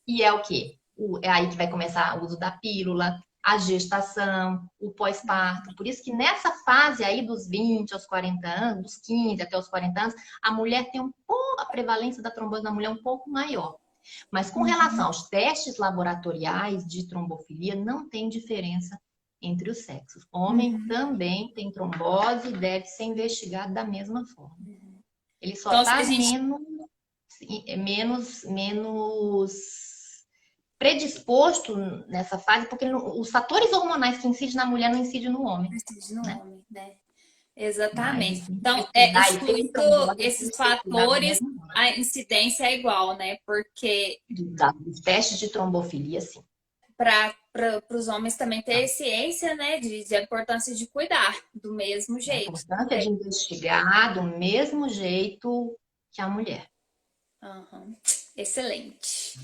E é o quê? É aí que vai começar o uso da pílula, a gestação, o pós-parto. Por isso que nessa fase aí dos 20 aos 40 anos, dos 15 até os 40 anos, a mulher tem a prevalência da trombose na mulher é um pouco maior. Mas com relação aos testes laboratoriais de trombofilia, não tem diferença entre os sexos. Homem também tem trombose e deve ser investigado da mesma forma. Ele só Então, se está a gente menos predisposto nessa fase, porque os fatores hormonais que incidem na mulher não incidem no homem, decide no né? homem, né? Mas Exatamente. assim, Então, ele tem excluindo trombose, ele tem esses que ser estudado da fatores, mesma forma. a incidência é igual, né? Porque Dos testes de trombofilia, sim. para os homens também Tá? ter ciência, né, de importância de cuidar do mesmo A jeito. importância de investigar do mesmo jeito que a mulher. Uhum. Excelente.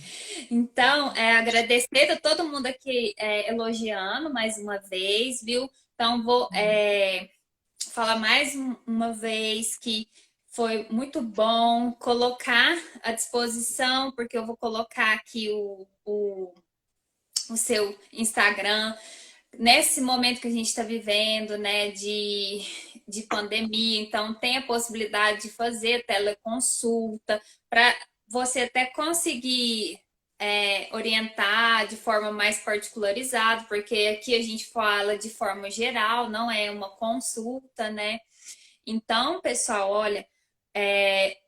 Então, agradecer a todo mundo aqui elogiando mais uma vez, viu? Então, vou falar mais uma vez que foi muito bom colocar à disposição, porque eu vou colocar aqui o seu Instagram nesse momento que a gente está vivendo, né, de pandemia, então tem a possibilidade de fazer teleconsulta para você até conseguir orientar de forma mais particularizada, porque aqui a gente fala de forma geral, não é uma consulta, né? Então, pessoal, olha,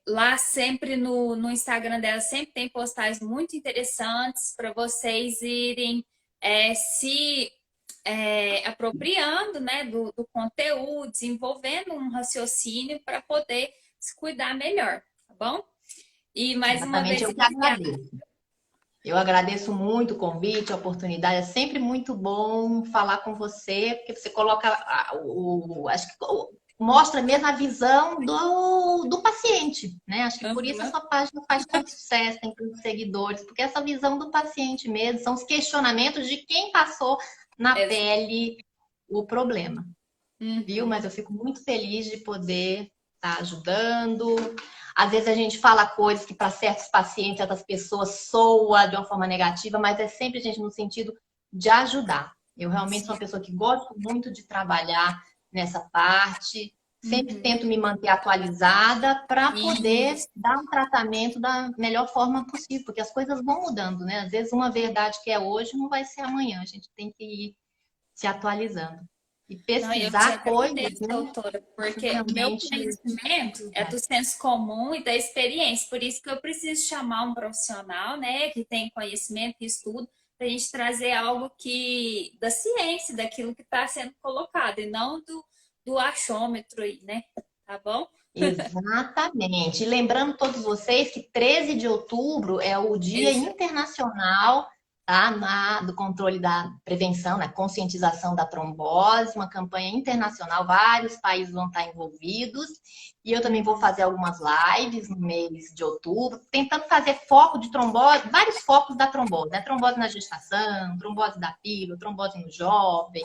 lá sempre no Instagram dela sempre tem postagens muito interessantes para vocês irem se apropriando, né, do conteúdo, desenvolvendo um raciocínio para poder se cuidar melhor, tá bom? E mais uma Exatamente, vez, eu que agradeço. Eu agradeço muito o convite, a oportunidade. É sempre muito bom falar com você, porque você coloca acho que mostra mesmo a visão do paciente, né? Acho que por isso a sua página faz tanto sucesso, tem tantos seguidores, porque essa visão do paciente mesmo, são os questionamentos de quem passou na pele o problema. Viu? Mas eu fico muito feliz de poder está ajudando. Às vezes a gente fala coisas que para certos pacientes, certas pessoas soa de uma forma negativa, mas é sempre, gente, no sentido de ajudar. Eu realmente sou uma pessoa que gosto muito de trabalhar nessa parte. Sempre Uhum. tento me manter atualizada para poder Isso. dar um tratamento da melhor forma possível, porque as coisas vão mudando, né? Às vezes uma verdade que é hoje não vai ser amanhã. A gente tem que ir se atualizando. E Não, e eu te pesquisar coisas, agradeço, né? doutora, Isso porque o meu realmente conhecimento é ajuda. do senso comum e da experiência, por isso que eu preciso chamar um profissional, né, que tem conhecimento e estudo, para a gente trazer algo que da ciência, daquilo que está sendo colocado, e não do achômetro aí, né? Tá bom? Exatamente. E lembrando todos vocês que 13 de outubro é o Dia Isso. Internacional, tá, do controle da prevenção, né, conscientização da trombose, uma campanha internacional, vários países vão estar envolvidos. E eu também vou Uhum. fazer algumas lives no mês de outubro, tentando fazer foco de trombose, vários focos da trombose, né? Trombose na gestação, trombose da pílula, trombose no jovem,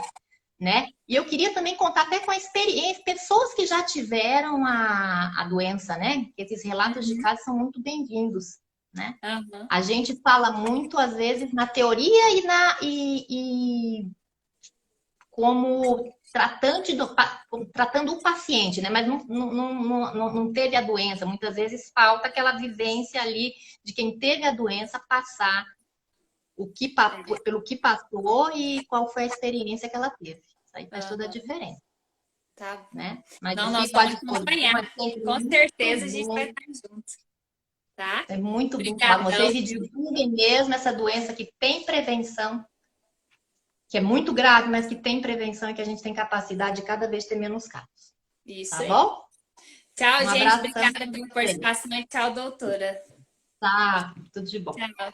né? E eu queria também contar até com a experiência, pessoas que já tiveram a doença, né? Esses relatos de Uhum. casos são muito bem-vindos, né? Aham. A gente fala muito, às vezes, na teoria e como tratando o paciente, né? Mas não teve a doença. Muitas vezes falta aquela vivência ali de quem teve a doença passar É. pelo que passou e qual foi a experiência que ela teve. Isso aí faz toda a Aham. diferença, Tá bom. né? Mas eu Não, nós fico à vamos disposição, é acompanhar. sempre Com muito certeza a gente vai bom, estar junto, tá? é muito bom falar com Obrigadão, vocês e viu? divulguem mesmo essa doença que tem prevenção, que é muito grave, mas que tem prevenção e que a gente tem capacidade de cada vez ter menos casos. Isso Tá aí. bom? Tchau, Um gente. abração Obrigada para pela vocês. participação e tchau, doutora. Tá, tudo de bom. Tchau.